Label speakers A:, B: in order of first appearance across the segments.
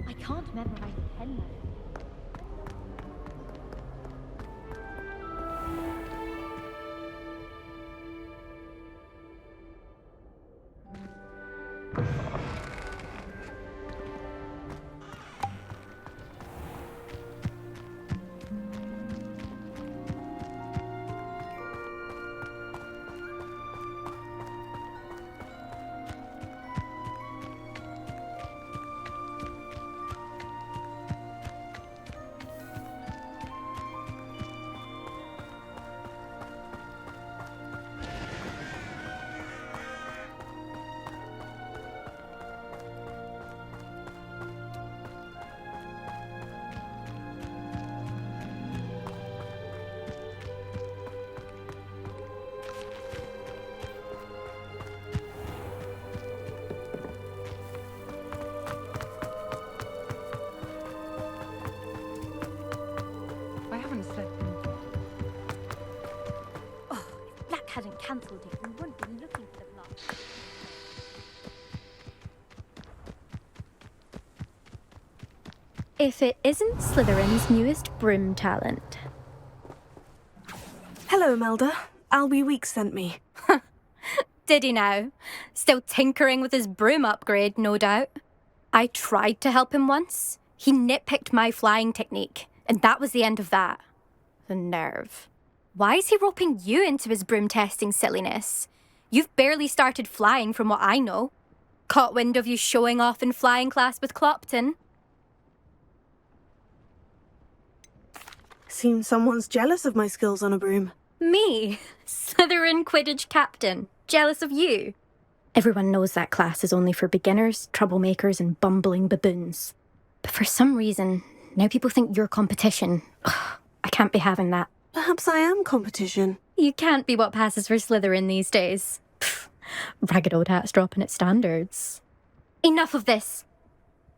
A: I can't memorize 10 letters. Oh, if Black hadn't cancelled it, we wouldn't be looking for the block.
B: If it isn't Slytherin's newest broom talent.
C: Hello, Melda. Albie Weeks sent me.
B: Did he now? Still tinkering with his broom upgrade, no doubt. I tried to help him once. He nitpicked my flying technique, and that was the end of that. The nerve. Why is he roping you into his broom testing silliness? You've barely started flying from what I know. Caught wind of you showing off in flying class with Clopton.
C: Seems someone's jealous of my skills on a broom.
B: Me, Slytherin Quidditch captain, jealous of you. Everyone knows that class is only for beginners, troublemakers, and bumbling baboons. But for some reason, now people think you're competition. Ugh, I can't be having that.
C: Perhaps I am competition.
B: You can't be what passes for Slytherin these days. Pfft, ragged old hat's dropping its standards. Enough of this.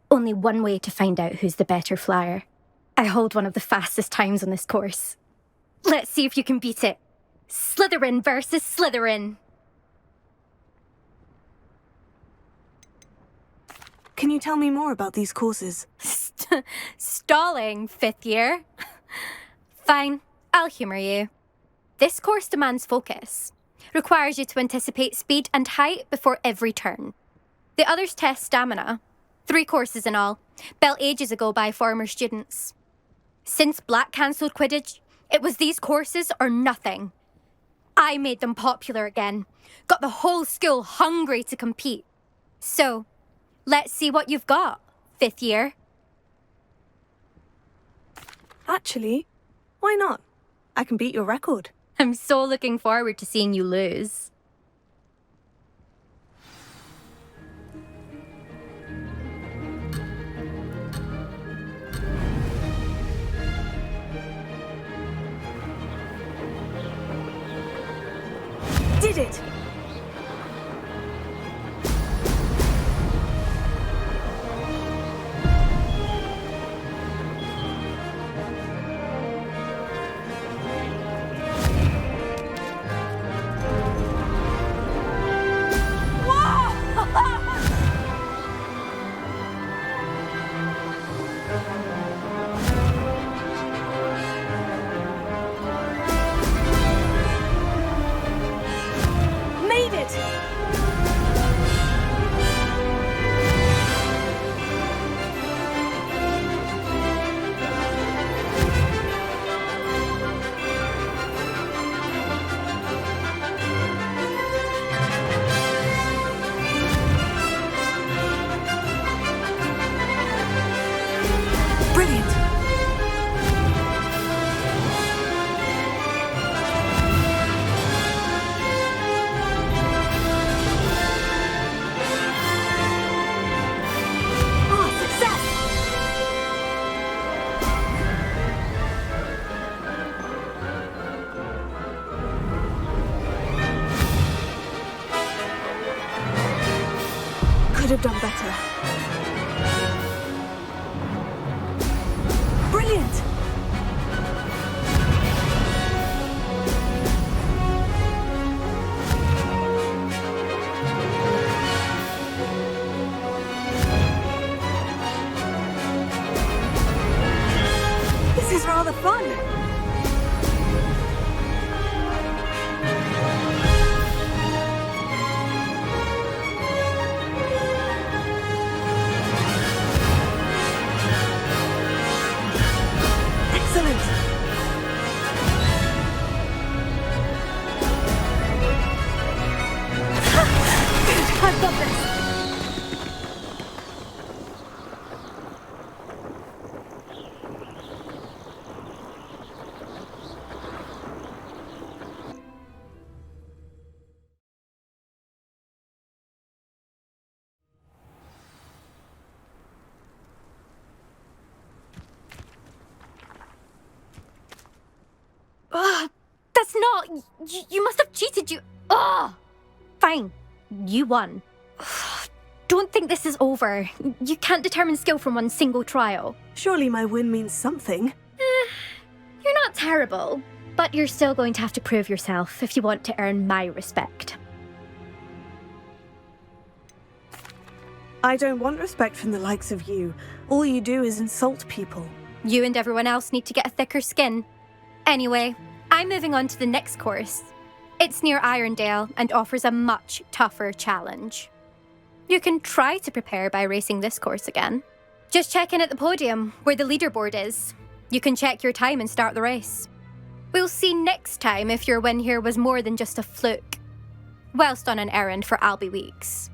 B: Only one way to find out who's the better flyer. I hold one of the fastest times on this course. Let's see if you can beat it. Slytherin versus Slytherin.
C: Can you tell me more about these courses?
B: Stalling, 5th year. Fine, I'll humour you. This course demands focus. Requires you to anticipate speed and height before every turn. The others test stamina. 3 courses in all, built ages ago by former students. Since Black cancelled Quidditch, it was these courses or nothing. I made them popular again. Got the whole school hungry to compete. So, let's see what you've got, 5th year.
C: Actually, why not? I can beat your record.
B: I'm so looking forward to seeing you lose.
C: Did it! fun! Excellent!
B: I've got this. Ugh, that's not... You must have cheated, you... Ugh! Fine. You won. Don't think this is over. You can't determine skill from one single trial.
C: Surely my win means something.
B: You're not terrible, but you're still going to have to prove yourself if you want to earn my respect.
C: I don't want respect from the likes of you. All you do is insult people.
B: You and everyone else need to get a thicker skin. Anyway, I'm moving on to the next course. It's near Irondale and offers a much tougher challenge. You can try to prepare by racing this course again. Just check in at the podium, where the leaderboard is. You can check your time and start the race. We'll see next time if your win here was more than just a fluke. Whilst on an errand for Albie Weeks.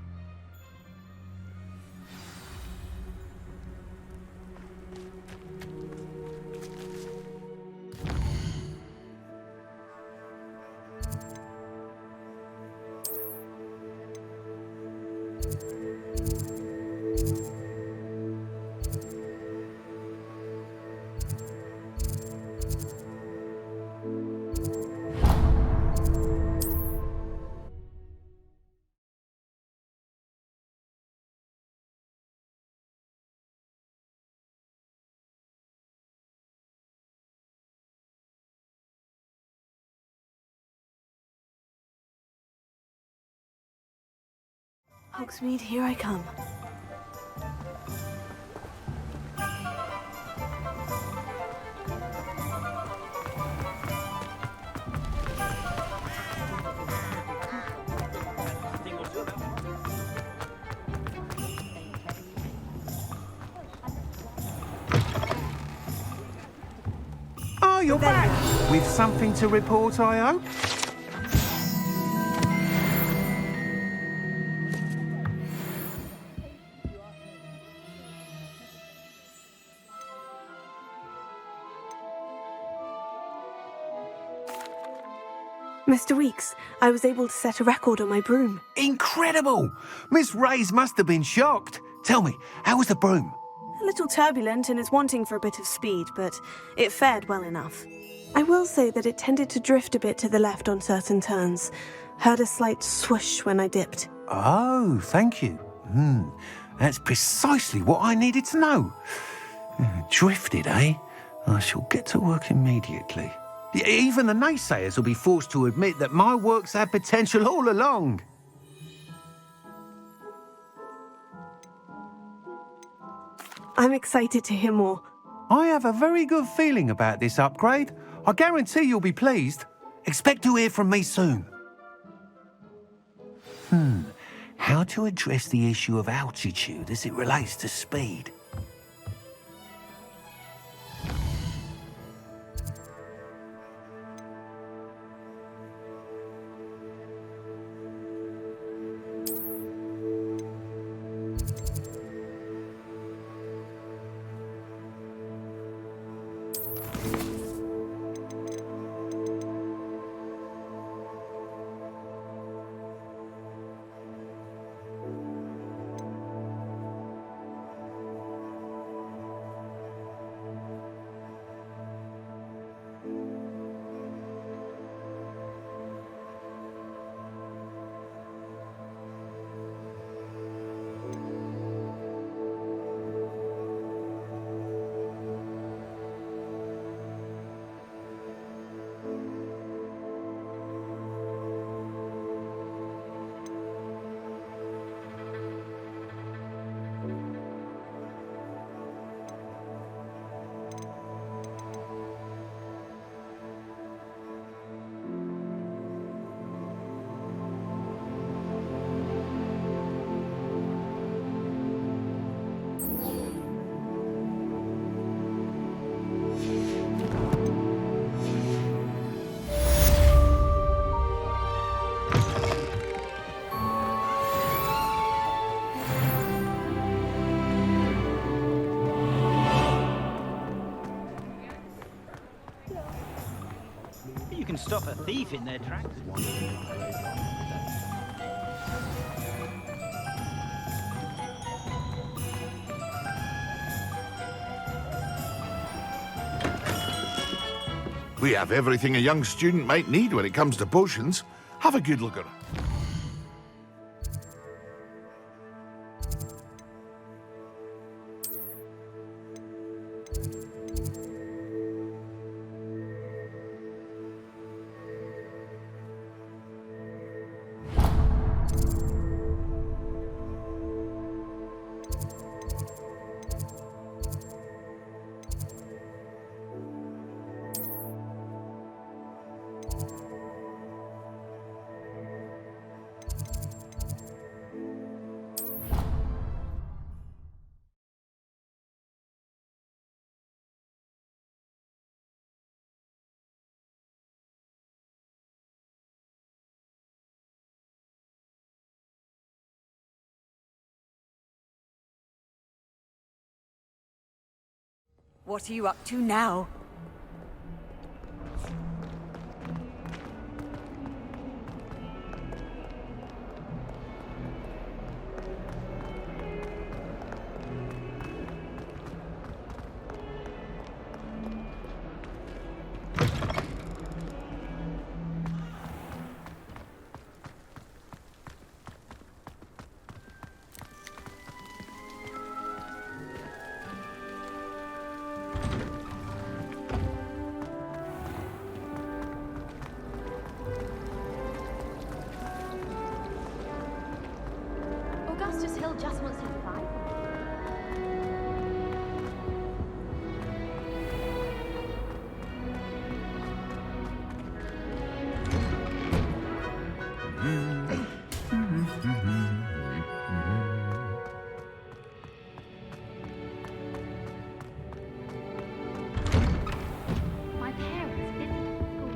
C: Hogsmeade, here I come.
D: Oh, you're back! With something to report, I hope?
C: Mr. Weeks, I was able to set a record on my broom.
D: Incredible! Miss Ray's must have been shocked. Tell me, how was the broom?
C: A little turbulent and is wanting for a bit of speed, but it fared well enough. I will say that it tended to drift a bit to the left on certain turns. Heard a slight swoosh when I dipped.
D: Oh, thank you. That's precisely what I needed to know. Drifted, eh? I shall get to work immediately. Even the naysayers will be forced to admit that my work's had potential all along.
C: I'm excited to hear more.
D: I have a very good feeling about this upgrade. I guarantee you'll be pleased. Expect to hear from me soon. How to address the issue of altitude as it relates to speed?
E: stop a thief in their tracks.
F: We have everything a young student might need when it comes to potions. Have a good look around.
G: What are you up to now?
A: Augustus Hill just wants to fight. My parents visited school.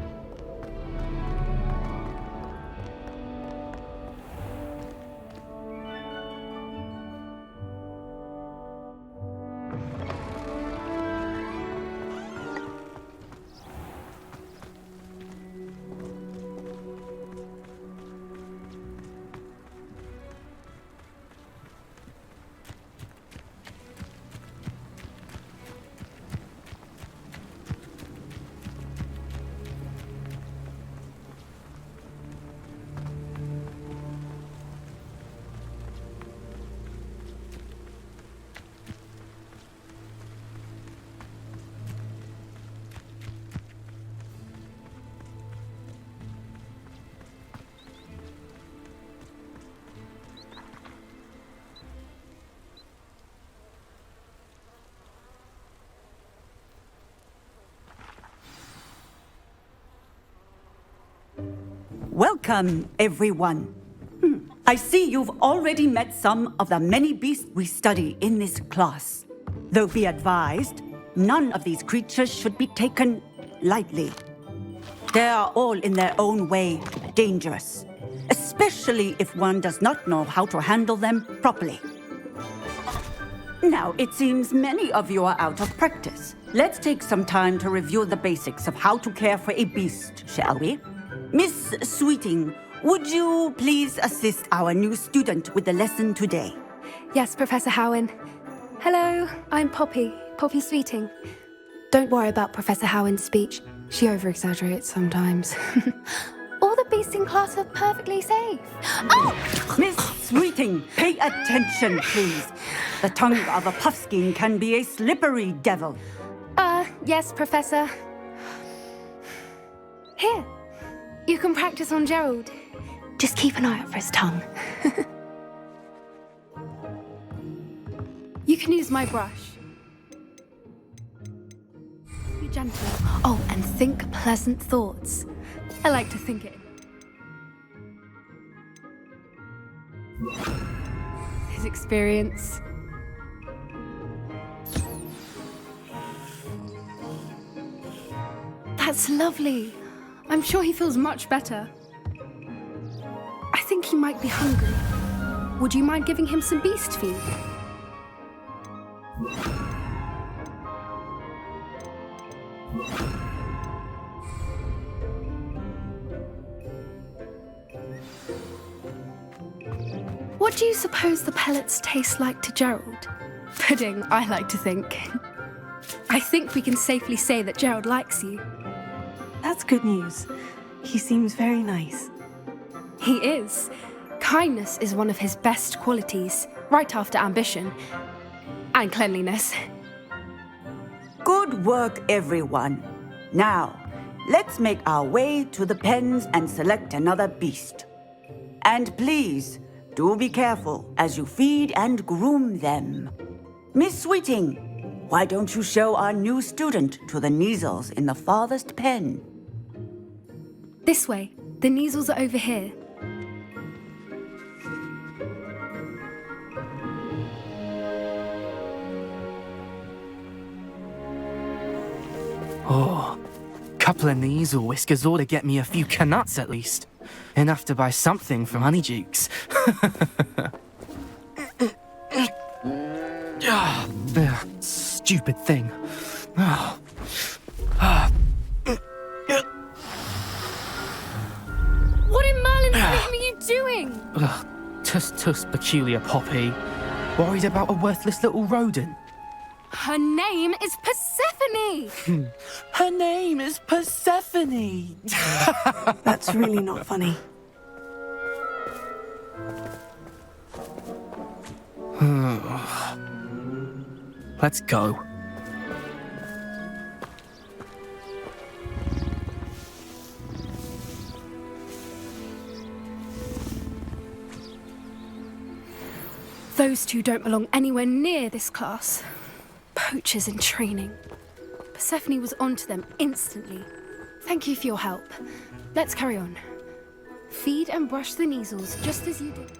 G: Welcome, everyone. I see you've already met some of the many beasts we study in this class. Though be advised, none of these creatures should be taken lightly. They are all in their own way dangerous, especially if one does not know how to handle them properly. Now, it seems many of you are out of practice. Let's take some time to review the basics of how to care for a beast, shall we? Miss Sweeting, would you please assist our new student with the lesson today?
H: Yes, Professor Howen. Hello, I'm Poppy Sweeting. Don't worry about Professor Howen's speech. She over-exaggerates sometimes. All the beasts in class are perfectly safe. Oh!
G: Miss Sweeting, pay attention, please. The tongue of a puffskein can be a slippery devil.
H: Yes, Professor. Here, you can practice on Gerald. Just keep an eye out for his tongue. You can use my brush. Be gentle. Oh, and think pleasant thoughts. I like to think it. His experience. That's lovely. I'm sure he feels much better. I think he might be hungry. Would you mind giving him some beast feed? What do you suppose the pellets taste like to Gerald? Pudding, I like to think. I think we can safely say that Gerald likes you.
C: That's good news. He seems very nice.
H: He is. Kindness is one of his best qualities, right after ambition. And cleanliness.
G: Good work, everyone. Now, let's make our way to the pens and select another beast. And please, do be careful as you feed and groom them. Miss Sweeting, why don't you show our new student to the Neasels in the farthest pen?
H: This way. The Neasels are over here.
E: Oh, couple of Neasel whiskers ought to get me a few canuts at least. Enough to buy something from Honeydukes. Stupid thing.
H: What in Merlin's name are you doing?
E: Tuss, peculiar Poppy. Worried about a worthless little rodent.
H: Her name is Persephone!
E: Her name is Persephone!
C: That's really not funny.
E: Let's go.
H: Those two don't belong anywhere near this class. Poachers in training. Persephone was onto them instantly. Thank you for your help. Let's carry on. Feed and brush the Neasels just as you did.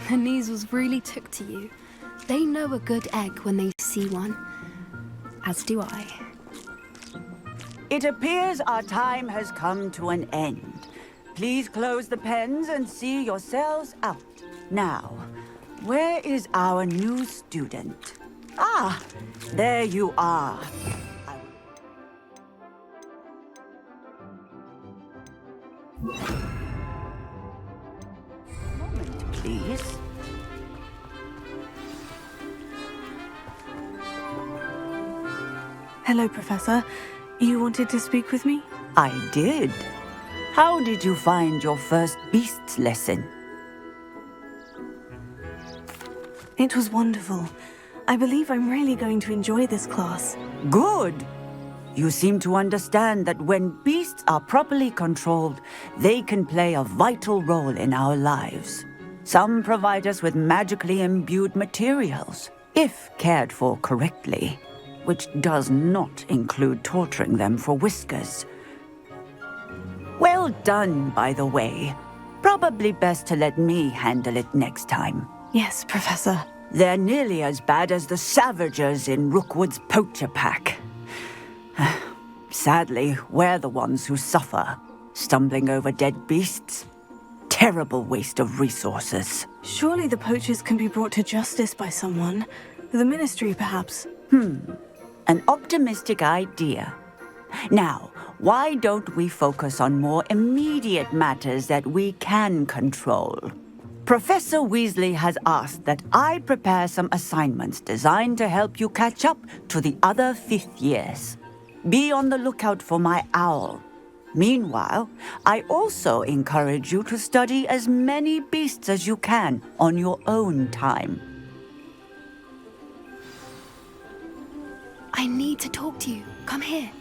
H: The Neasels really took to you. They know a good egg when they see one. As do I.
G: It appears our time has come to an end. Please close the pens and see yourselves out. Now, where is our new student? Ah, there you are. Moment, please.
C: Hello, Professor. You wanted to speak with me?
G: I did. How did you find your first beasts lesson?
C: It was wonderful. I believe I'm really going to enjoy this class.
G: Good. You seem to understand that when beasts are properly controlled, they can play a vital role in our lives. Some provide us with magically imbued materials, if cared for correctly, which does not include torturing them for whiskers. Well done, by the way. Probably best to let me handle it next time.
C: Yes, Professor.
G: They're nearly as bad as the Savagers in Rookwood's poacher pack. Sadly, we're the ones who suffer, stumbling over dead beasts. Terrible waste of resources.
C: Surely the poachers can be brought to justice by someone. The Ministry, perhaps.
G: An optimistic idea. Now, why don't we focus on more immediate matters that we can control? Professor Weasley has asked that I prepare some assignments designed to help you catch up to the other fifth years. Be on the lookout for my owl. Meanwhile, I also encourage you to study as many beasts as you can on your own time.
H: I need to talk to you. Come here.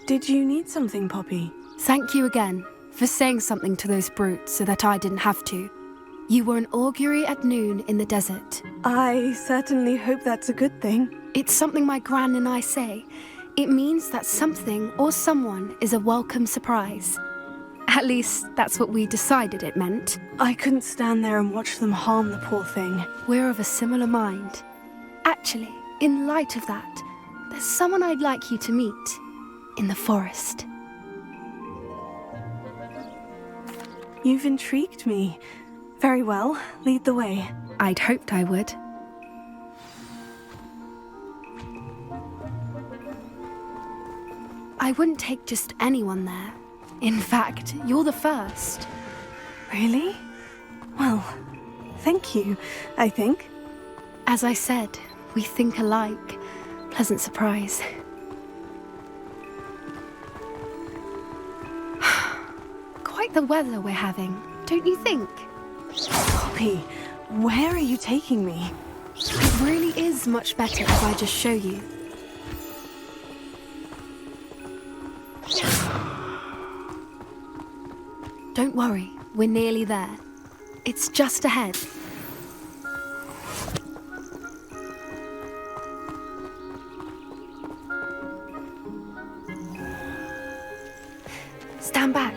C: Did you need something, Poppy?
H: Thank you again for saying something to those brutes so that I didn't have to. You were an augury at noon in the desert.
C: I certainly hope that's a good thing.
H: It's something my gran and I say. It means that something or someone is a welcome surprise. At least, that's what we decided it meant.
C: I couldn't stand there and watch them harm the poor thing.
H: We're of a similar mind. Actually, in light of that, there's someone I'd like you to meet. In the forest.
C: You've intrigued me. Very well, lead the way.
H: I'd hoped I would. I wouldn't take just anyone there. In fact, you're the first.
C: Really? Well, thank you, I think.
H: As I said, we think alike. Pleasant surprise. Quite the weather we're having, don't you think?
C: Poppy, where are you taking me?
H: It really is much better if I just show you. Don't worry, we're nearly there. It's just ahead. Stand back.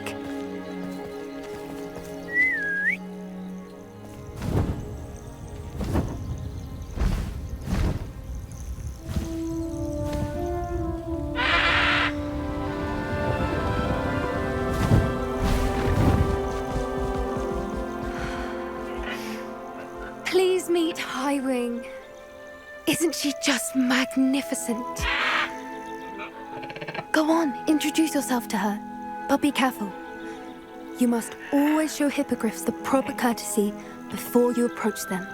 H: Please meet Highwing. Isn't she just magnificent? Go on, introduce yourself to her. But be careful. You must always show hippogriffs the proper courtesy before you approach them.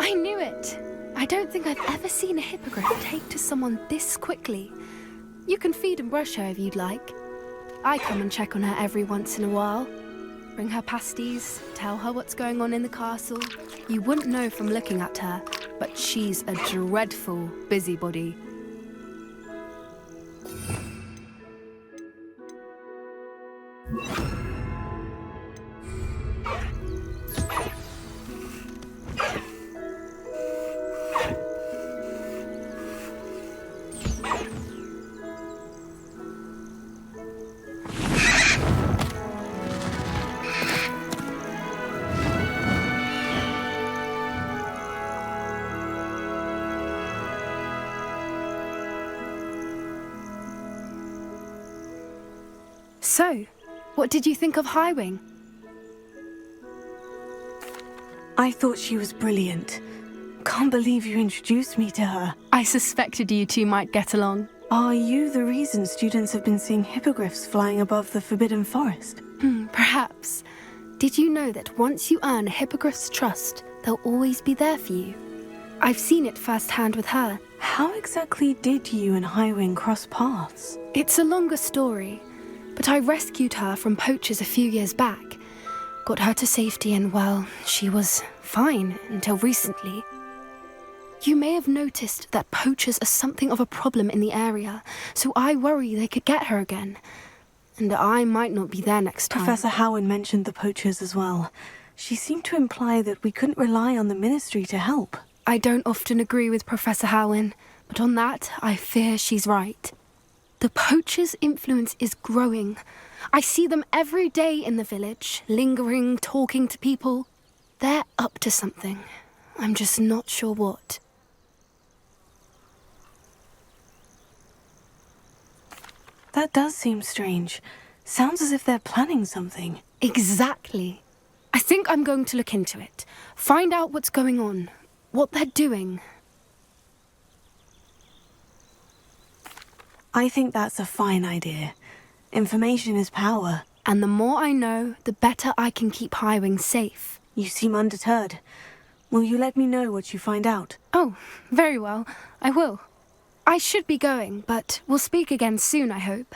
H: I knew it! I don't think I've ever seen a hippogriff take to someone this quickly. You can feed and brush her if you'd like. I come and check on her every once in a while. Bring her pasties, tell her what's going on in the castle. You wouldn't know from looking at her, but she's a dreadful busybody. So, what did you think of Highwing?
C: I thought she was brilliant. Can't believe you introduced me to her.
H: I suspected you two might get along.
C: Are you the reason students have been seeing hippogriffs flying above the Forbidden Forest?
H: Perhaps. Did you know that once you earn a hippogriff's trust, they'll always be there for you? I've seen it firsthand with her.
C: How exactly did you and Highwing cross paths?
H: It's a longer story, but I rescued her from poachers a few years back. Got her to safety and, well, she was fine until recently. You may have noticed that poachers are something of a problem in the area, so I worry they could get her again. And I might not be there next time.
C: Professor Howen mentioned the poachers as well. She seemed to imply that we couldn't rely on the Ministry to help.
H: I don't often agree with Professor Howen, but on that, I fear she's right. The poachers' influence is growing. I see them every day in the village, lingering, talking to people. They're up to something. I'm just not sure what.
C: That does seem strange. Sounds as if they're planning something.
H: Exactly. I think I'm going to look into it. Find out what's going on, what they're doing.
C: I think that's a fine idea. Information is power.
H: And the more I know, the better I can keep Highwing safe.
C: You seem undeterred. Will you let me know what you find out?
H: Oh, very well. I will. I should be going, but we'll speak again soon, I hope.